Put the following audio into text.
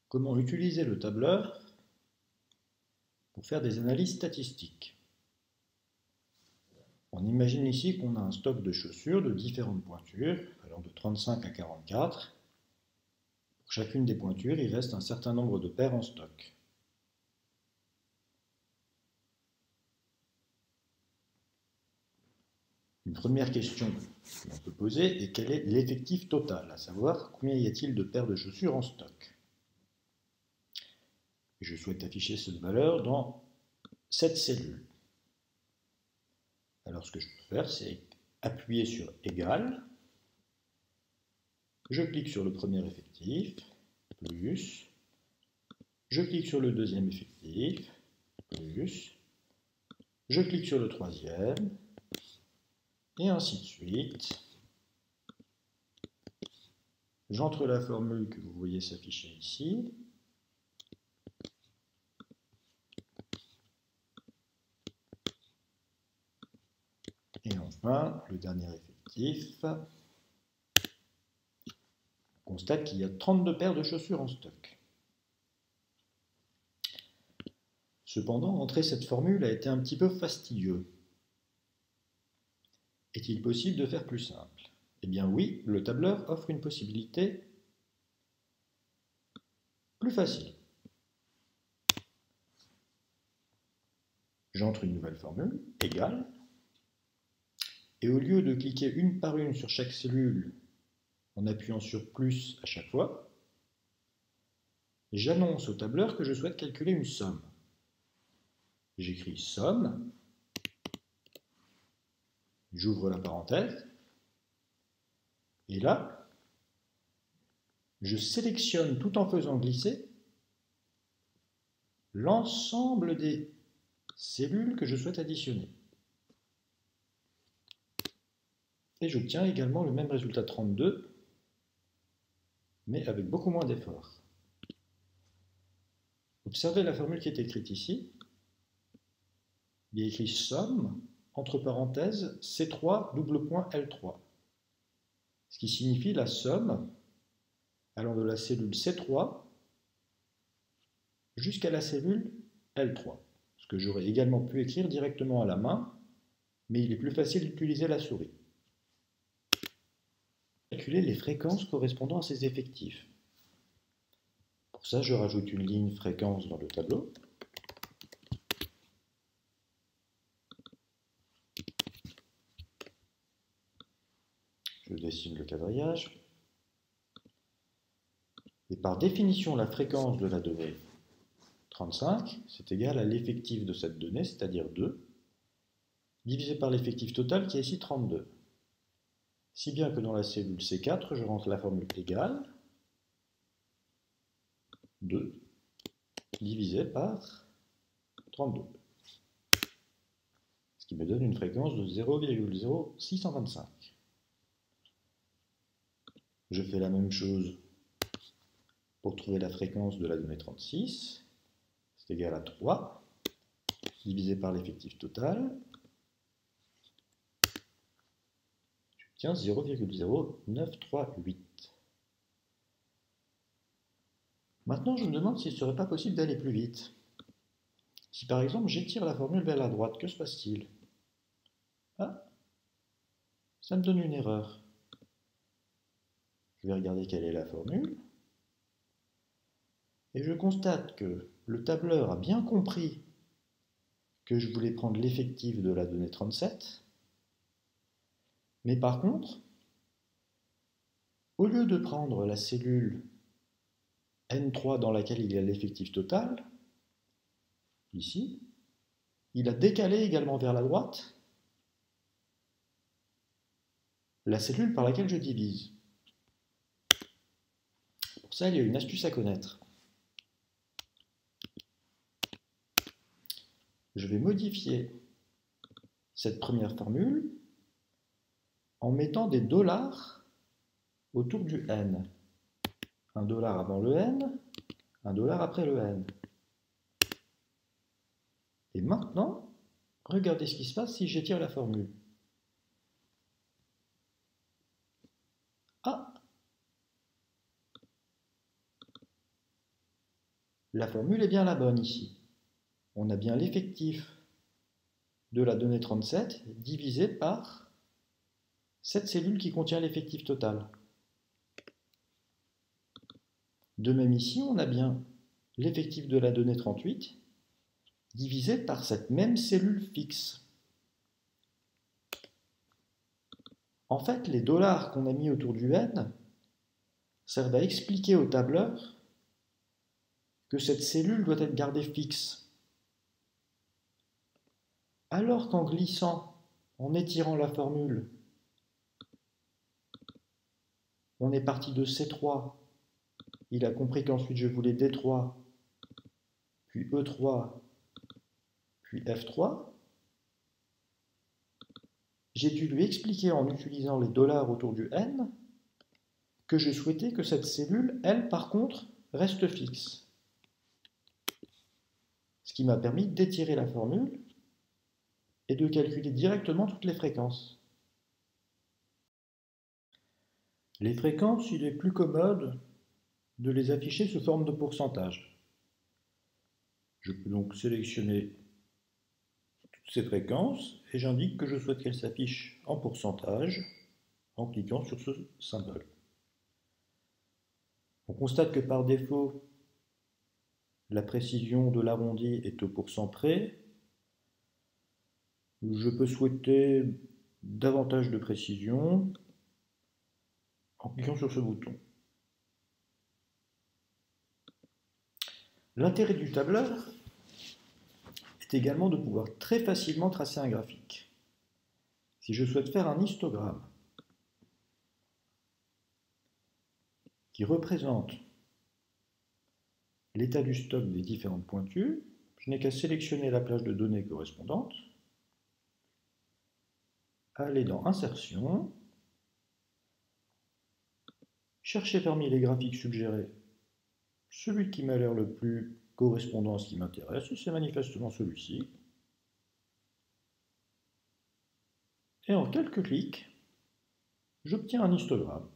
Comment utiliser le tableur pour faire des analyses statistiques? On imagine ici qu'on a un stock de chaussures de différentes pointures, allant de 35 à 44. Pour chacune des pointures, il reste un certain nombre de paires en stock. Une première question que l'on peut poser est quel est l'effectif total, à savoir combien y a-t-il de paires de chaussures en stock. Je souhaite afficher cette valeur dans cette cellule. Alors ce que je peux faire, c'est appuyer sur égal. Je clique sur le premier effectif, plus. Je clique sur le deuxième effectif, plus. Je clique sur le troisième, et ainsi de suite. J'entre la formule que vous voyez s'afficher ici. Et enfin, le dernier effectif. On constate qu'il y a 32 paires de chaussures en stock. Cependant, entrer cette formule a été un petit peu fastidieux. Est-il possible de faire plus simple? Eh bien oui, le tableur offre une possibilité plus facile. J'entre une nouvelle formule, égale, et au lieu de cliquer une par une sur chaque cellule en appuyant sur plus à chaque fois, j'annonce au tableur que je souhaite calculer une somme. J'écris somme, j'ouvre la parenthèse, et là, je sélectionne tout en faisant glisser l'ensemble des cellules que je souhaite additionner. Et j'obtiens également le même résultat 32, mais avec beaucoup moins d'efforts. Observez la formule qui est écrite ici. Il est écrit somme, entre parenthèses, C3, double point L3. Ce qui signifie la somme allant de la cellule C3 jusqu'à la cellule L3. Ce que j'aurais également pu écrire directement à la main, mais il est plus facile d'utiliser la souris. Calculer les fréquences correspondant à ces effectifs. Pour ça, je rajoute une ligne fréquence dans le tableau. Je dessine le quadrillage. Et par définition, la fréquence de la donnée 35, c'est égal à l'effectif de cette donnée, c'est-à-dire 2, divisé par l'effectif total qui est ici 32. Si bien que dans la cellule C4, je rentre la formule égale 2 divisé par 32. Ce qui me donne une fréquence de 0,0625. Je fais la même chose pour trouver la fréquence de la donnée 36. C'est égal à 3 divisé par l'effectif total. J'obtiens 0,0938. Maintenant, je me demande s'il ne serait pas possible d'aller plus vite. Si par exemple j'étire la formule vers la droite, que se passe-t-il? Ah, ça me donne une erreur. Je vais regarder quelle est la formule. Et je constate que le tableur a bien compris que je voulais prendre l'effectif de la donnée 37. Mais par contre, au lieu de prendre la cellule N3 dans laquelle il y a l'effectif total, ici, il a décalé également vers la droite la cellule par laquelle je divise. Pour ça, il y a une astuce à connaître. Je vais modifier cette première formule en mettant des dollars autour du n. Un dollar avant le n, un dollar après le n. Et maintenant, regardez ce qui se passe si j'étire la formule. Ah! La formule est bien la bonne ici. On a bien l'effectif de la donnée 37 divisé par cette cellule qui contient l'effectif total. De même ici, on a bien l'effectif de la donnée 38 divisé par cette même cellule fixe. En fait, les dollars qu'on a mis autour du n servent à expliquer au tableur que cette cellule doit être gardée fixe. Alors qu'en glissant, en étirant la formule, on est parti de C3, il a compris qu'ensuite je voulais D3, puis E3, puis F3, j'ai dû lui expliquer en utilisant les dollars autour du n que je souhaitais que cette cellule, elle, par contre, reste fixe. Ce qui m'a permis d'étirer la formule et de calculer directement toutes les fréquences. Les fréquences, il est plus commode de les afficher sous forme de pourcentage. Je peux donc sélectionner toutes ces fréquences et j'indique que je souhaite qu'elles s'affichent en pourcentage en cliquant sur ce symbole. On constate que par défaut, la précision de l'arrondi est au pourcent près. Je peux souhaiter davantage de précision en cliquant sur ce bouton. L'intérêt du tableur est également de pouvoir très facilement tracer un graphique. Si je souhaite faire un histogramme qui représente l'état du stock des différentes pointues, je n'ai qu'à sélectionner la plage de données correspondante, aller dans Insertion, chercher parmi les graphiques suggérés celui qui m'a l'air le plus correspondant à ce qui m'intéresse, et c'est manifestement celui-ci. Et en quelques clics, j'obtiens un histogramme.